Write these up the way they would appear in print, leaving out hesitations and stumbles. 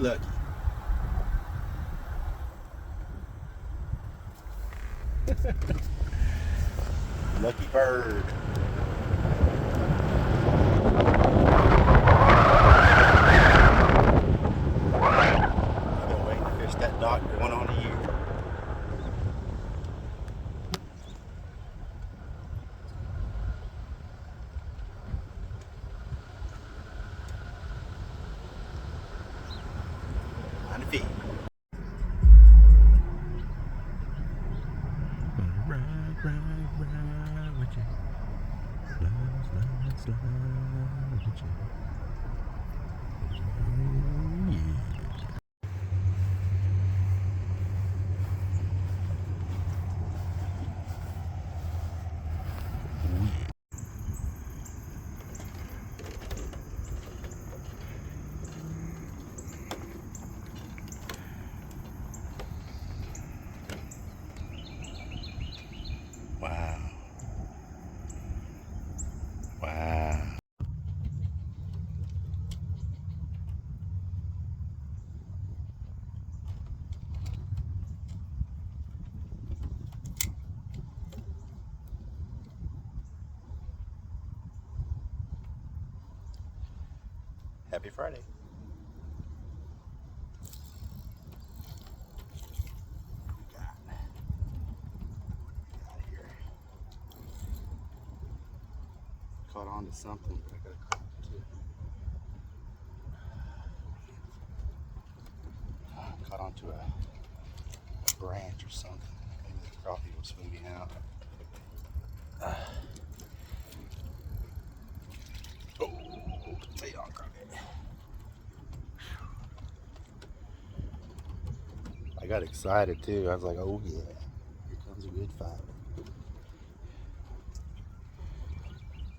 lucky. Lucky bird. I've been waiting to fish that dock going on a year. On the feet. Ride with you. Slide with you. Oh, yeah. Wow. Wow. Happy Friday. Caught on to something, but I got a crack too. Caught onto a branch or something. Maybe the crappie was swimming out. Oh, lay on crappie. I got excited too. I was like, oh yeah, here comes a good fight.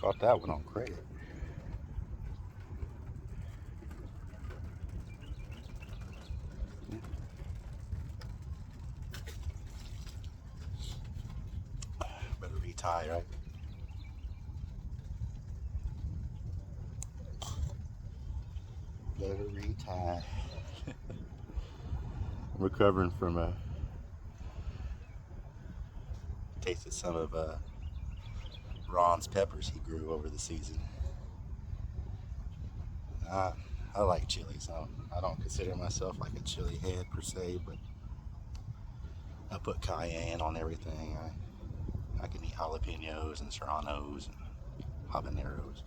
Caught that one on credit. Better retie, right? Better retie. I'm recovering from tasted some of Ron's peppers he grew over the season. I like chili, so I don't consider myself like a chili head per se, but I put cayenne on everything. I can eat jalapenos and serranos and habaneros.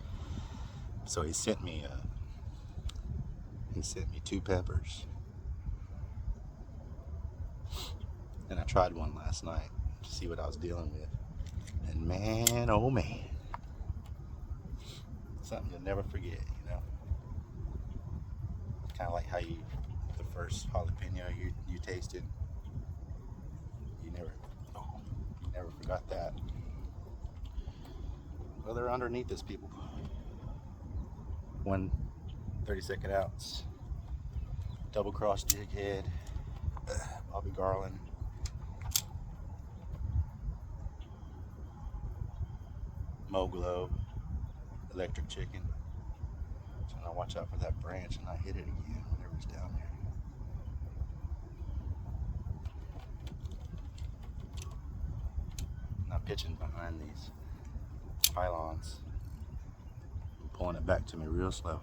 So he sent me 2 peppers, and I tried one last night to see what I was dealing with. And man, oh man, something you'll never forget, you know. Kind of like how the first jalapeno you tasted, you never forgot that. Well, they're underneath this, people. 1 32nd ounce double cross jig head, Bobby Garland. Moglo, electric chicken. So I watch out for that branch and I hit it again whenever it's down there. And I'm pitching behind these pylons. I'm pulling it back to me real slow.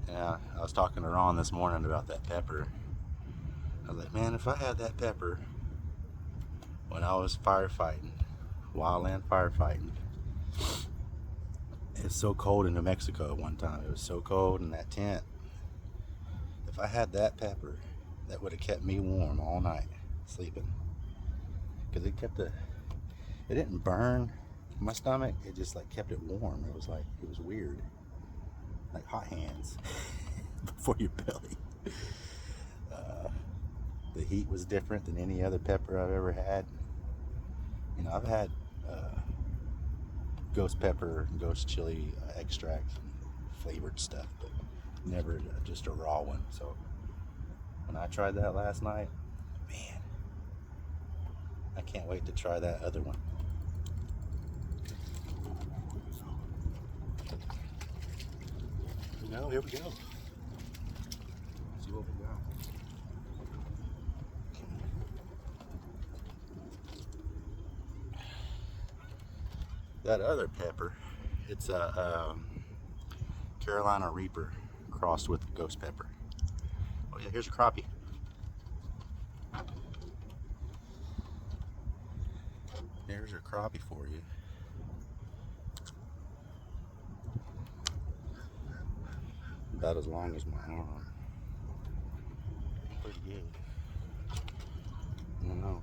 Yeah, I was talking to Ron this morning about that pepper. I was like, man, if I had that pepper when I was firefighting, wildland firefighting. It was so cold in New Mexico at one time. It was so cold in that tent. If I had that pepper, that would have kept me warm all night, sleeping. Because it didn't burn my stomach. It just like kept it warm. It was weird. Like hot hands before your belly. The heat was different than any other pepper I've ever had. You know, I've had ghost pepper and ghost chili extract and flavored stuff, but never just a raw one. So when I tried that last night, man, I can't wait to try that other one. No, here we go. See what we got. That other pepper, it's a Carolina Reaper crossed with ghost pepper. Oh yeah, here's a crappie. There's a crappie for you. About as long as my arm. Pretty good. I don't know.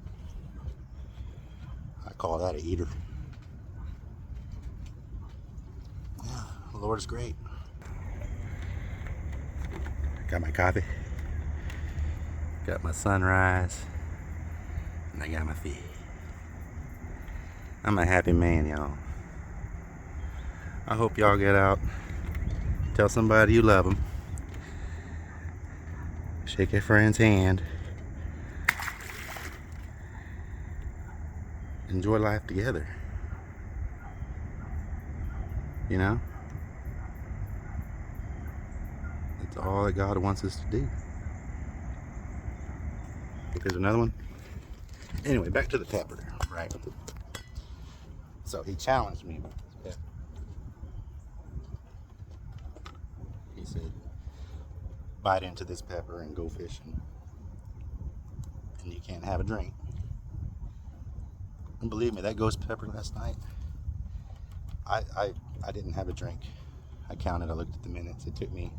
I call that a eater. Yeah, the Lord is great. Got my coffee. Got my sunrise. And I got my feet. I'm a happy man, y'all. I hope y'all get out. Tell somebody you love them. Shake your friend's hand. Enjoy life together. You know? That's all that God wants us to do. Think there's another one? Anyway, back to the pepper, right? So he challenged me with this pepper. He said, bite into this pepper and go fishing. And you can't have a drink. And believe me, that ghost pepper last night, I didn't have a drink. I counted, I looked at the minutes. It took me,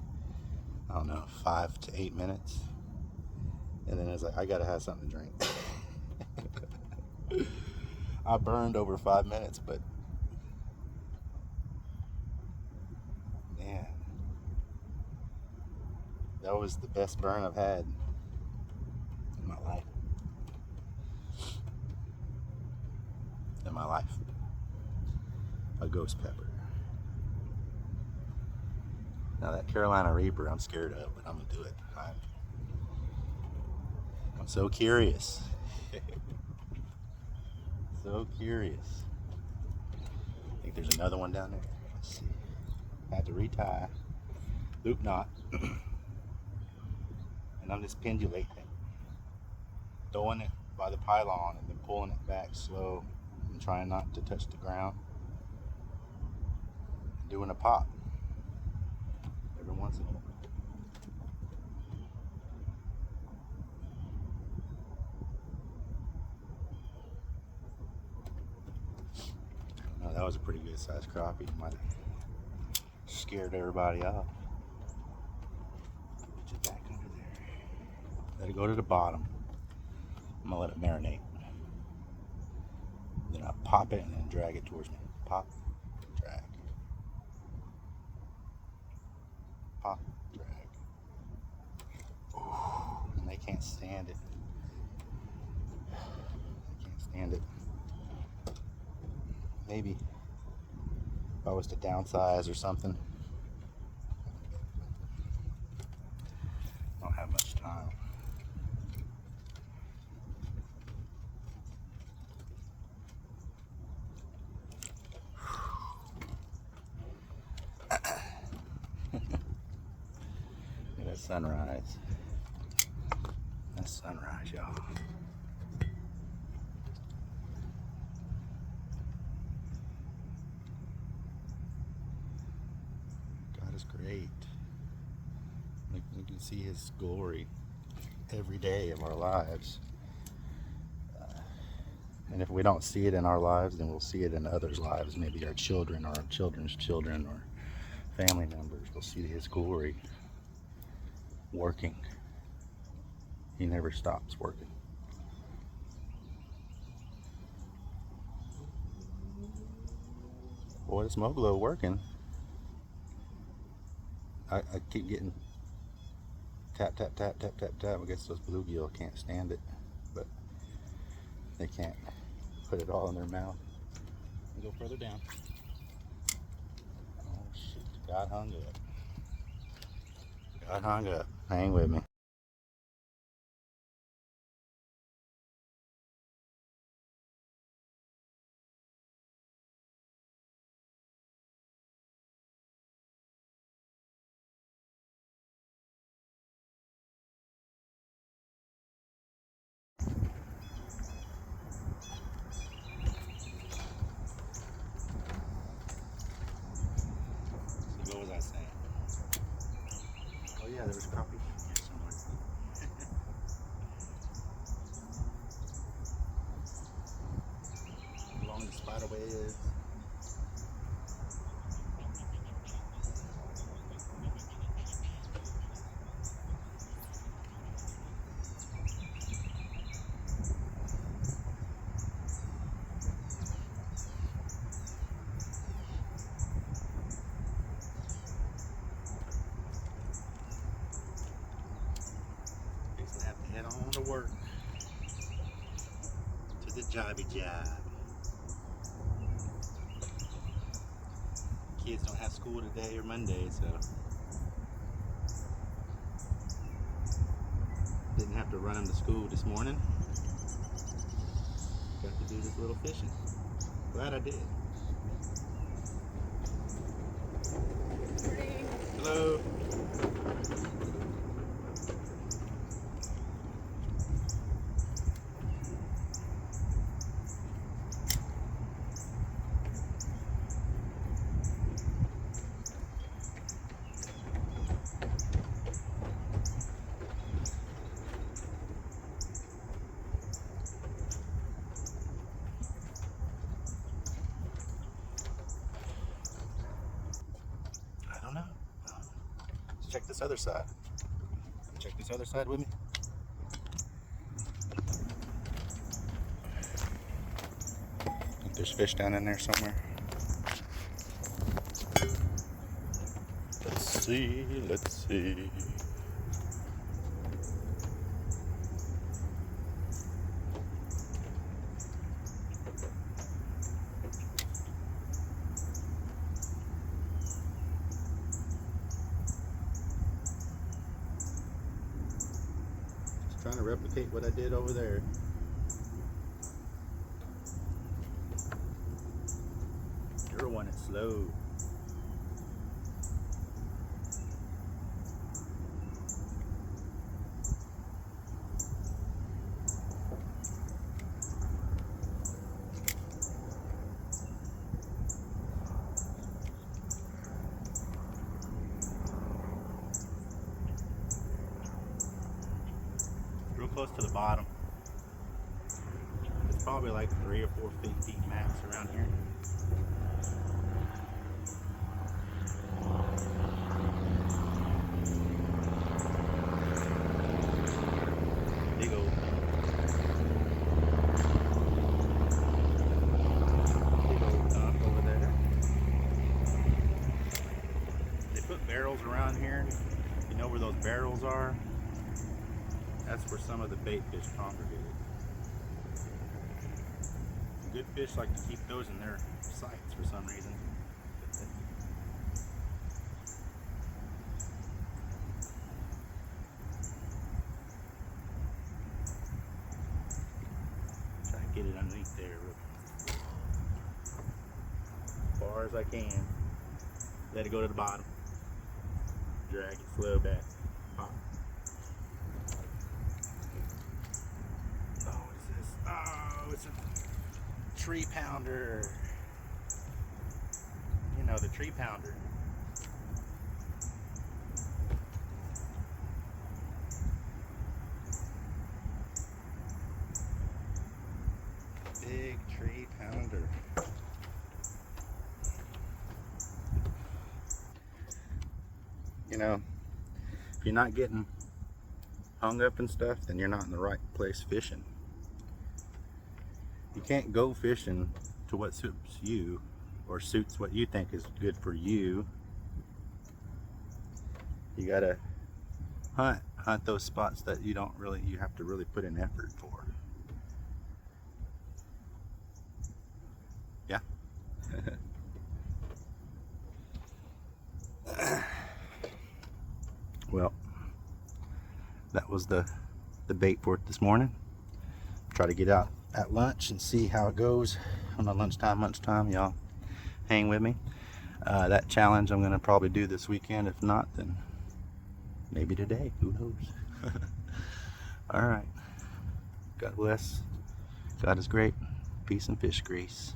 I don't know, 5 to 8 minutes. And then I was like, I gotta have something to drink. I burned over 5 minutes, but man, that was the best burn I've had in my life. In my life. A ghost pepper. Now that Carolina Reaper I'm scared of, but I'm gonna do it. I'm so curious. So curious. I think there's another one down there. Let's see. I had to retie. Loop knot. And I'm just pendulating it. Throwing it by the pylon and then pulling it back slow and trying not to touch the ground. And doing a pop every once in a while. No, that was a pretty good sized crappie. Might have scared everybody off. Put it back under there. Let it go to the bottom. I'm gonna let it marinate. Then I pop it and then drag it towards me. Pop, drag. Pop, drag. Ooh, and they can't stand it. They can't stand it. Maybe if I was to downsize or something. I don't have much time. Look at that sunrise. That's sunrise, y'all. God is great. Like, you can see His glory every day of our lives. And if we don't see it in our lives, then we'll see it in others' lives. Maybe our children or our children's children or family members will see His glory working. He never stops working. Boy, the smoke glow working. I keep getting tap, tap, tap, tap, tap, tap. I guess those bluegill can't stand it, but they can't put it all in their mouth. Go further down. Oh shit, got hung up. Got hung up. Hang with me. is. Fixing to have to head on to work. To the jobby job. Kids don't have school today or Monday, so didn't have to run them to school this morning. Got to do this little fishing. Glad I did. Hello. I don't know. Let's check this other side. Check this other side with me. I think there's fish down in there somewhere. Let's see, let's see. Just trying to replicate what I did over there. You're one that's slow. Real close to the bottom. It's probably like 3 or 4 feet deep max around here. Big old dump over there. They put barrels around here. You know where those barrels are? That's where some of the bait fish congregate. Good fish like to keep those in their sights for some reason. Try to get it underneath there as far as I can. Let it go to the bottom. Drag it slow back. Pop. Oh, what is this? Oh, it's a tree pounder. You know, the tree pounder. Big tree pounder. You know, if you're not getting hung up and stuff, then you're not in the right place fishing. You can't go fishing to what suits you or suits what you think is good for you. You gotta hunt those spots that you have to really put in effort for. Yeah. Well, that was the bait for it this morning. Try to get out at lunch and see how it goes on the lunchtime. Y'all hang with me. That challenge I'm gonna probably do this weekend. If not, then maybe today, who knows. All right, God bless. God is great. Peace and fish grease.